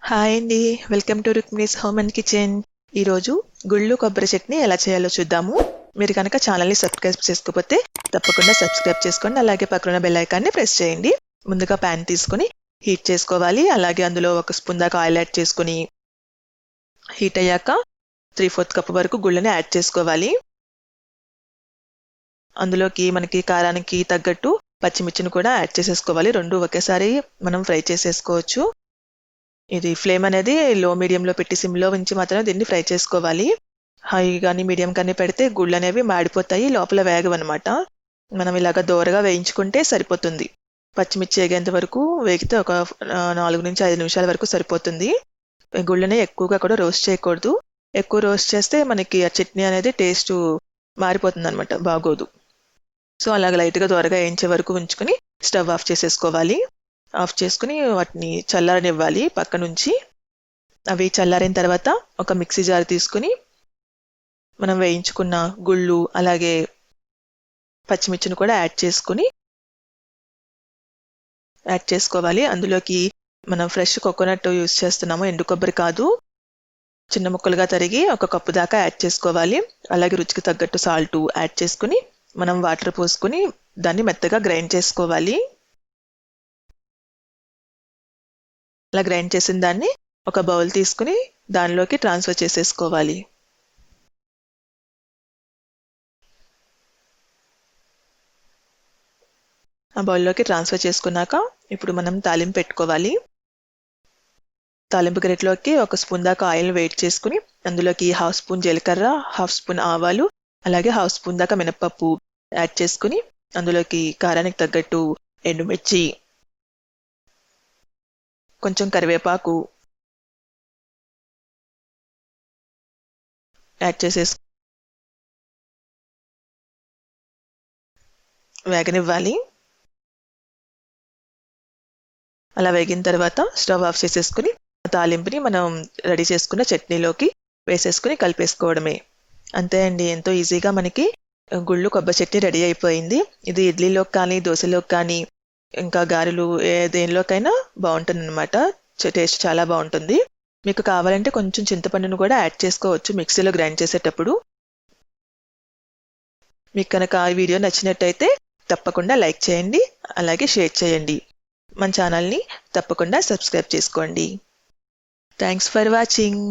Hi అండి. Welcome to Rukmini's home and kitchen. ఈరోజు గుళ్ళు కొబ్బరి చట్నీ ఎలా చేయాలో చూద్దాము. మీరు కనుక ఛానల్ని సబ్స్క్రైబ్ చేసుకోకపోతే తప్పకుండా సబ్స్క్రైబ్ చేసుకోండి. అలాగే పక్కన బెల్ ఐకాన్ని ప్రెస్ చేయండి. ముందుగా ప్యాన్ తీసుకొని హీట్ చేసుకోవాలి. అలాగే అందులో 1 స్పూన్ దాకా ఆయిల్ యాడ్ చేసుకొని హీట్ అయ్యాక 3/4 కప్ వరకు గుళ్ళని యాడ్ చేసుకోవాలి. అందులోకి మనకి కారానికి తగ్గట్టు పచ్చిమిర్చిని కూడా యాడ్ చేసేసుకోవాలి. 2 ఒకేసారి మనం ఫ్రై చేసేసుకోవచ్చు. ఇది ఫ్లేమ్ అనేది లో మీడియంలో పెట్టి సిమ్లో ఉంచి మాత్రమే దీన్ని ఫ్రై చేసుకోవాలి. హై కానీ మీడియం కానీ పెడితే గుళ్ళు అనేవి మాడిపోతాయి, లోపల వేగవన్నమాట. మనం ఇలాగ దోరగా వేయించుకుంటే సరిపోతుంది. పచ్చిమిర్చి వేగేంత వరకు వేగితే ఒక 4 నుంచి 5 నిమిషాల వరకు సరిపోతుంది. గుళ్ళని ఎక్కువగా కూడా రోస్ట్ చేయకూడదు. ఎక్కువ రోస్ట్ చేస్తే మనకి ఆ చట్నీ అనేది టేస్ట్ మారిపోతుంది అనమాట, బాగోదు. సో అలాగ లైట్గా దోరగా వేయించే వరకు ఉంచుకొని స్టవ్ ఆఫ్ చేసేసుకోవాలి. ఆఫ్ చేసుకుని వాటిని చల్లారనివ్వాలి పక్క నుంచి. అవి చల్లారిన తర్వాత ఒక మిక్సీ జార్ తీసుకుని మనం వేయించుకున్న గుళ్ళు అలాగే పచ్చిమిర్చిని కూడా యాడ్ చేసుకోవాలి. అందులోకి మనం ఫ్రెష్ కోకోనట్ యూస్ చేస్తున్నాము, ఎండు కొబ్బరి కాదు. చిన్న ముక్కలుగా తరిగి 1 కప్పు దాకా యాడ్ చేసుకోవాలి. అలాగే రుచికి తగ్గట్టు సాల్ట్ యాడ్ చేసుకుని మనం వాటర్ పోసుకుని దాన్ని మెత్తగా గ్రైండ్ చేసుకోవాలి. అలా గ్రైండ్ చేసిన దాన్ని ఒక బౌల్ తీసుకుని దానిలోకి ట్రాన్స్ఫర్ చేసేసుకోవాలి. ఆ బౌల్లోకి ట్రాన్స్ఫర్ చేసుకున్నాక ఇప్పుడు మనం తాలింపు పెట్టుకోవాలి. తాలింపు గరిటెలోకి 1 స్పూన్ దాకా ఆయిల్ వేడి చేసుకుని అందులోకి 1/2 స్పూన్ జీలకర్ర, 1/2 స్పూన్ ఆవాలు, అలాగే 1/2 స్పూన్ దాకా మినపప్పు యాడ్ చేసుకుని అందులోకి కారానికి తగ్గట్టు ఎండుమిర్చి, కొంచెం కరివేపాకు యాడ్ చేసేసి వేగనివ్వాలి. అలా వేగిన తర్వాత స్టవ్ ఆఫ్ చేసేసుకుని తాలింపుని మనం రెడీ చేసుకున్న చట్నీలోకి వేసేసుకుని కలిపేసుకోవడమే. అంతే అండి, ఎంతో ఈజీగా మనకి గుళ్ళు కొబ్బరి చట్నీ రెడీ అయిపోయింది. ఇది ఇడ్లీలోకి కానీ దోశలోకి కానీ ఇంకా గారెలు దేనిలోకైనా బాగుంటుంది అనమాట. టేస్ట్ చాలా బాగుంటుంది. మీకు కావాలంటే కొంచెం చింతపండును కూడా యాడ్ చేసుకోవచ్చు మిక్సీలో గ్రైండ్ చేసేటప్పుడు. మీకు కనుక ఈ వీడియో నచ్చినట్టయితే తప్పకుండా లైక్ చేయండి, అలాగే షేర్ చేయండి. మన ఛానల్ని తప్పకుండా సబ్స్క్రైబ్ చేసుకోండి. Thanks for watching.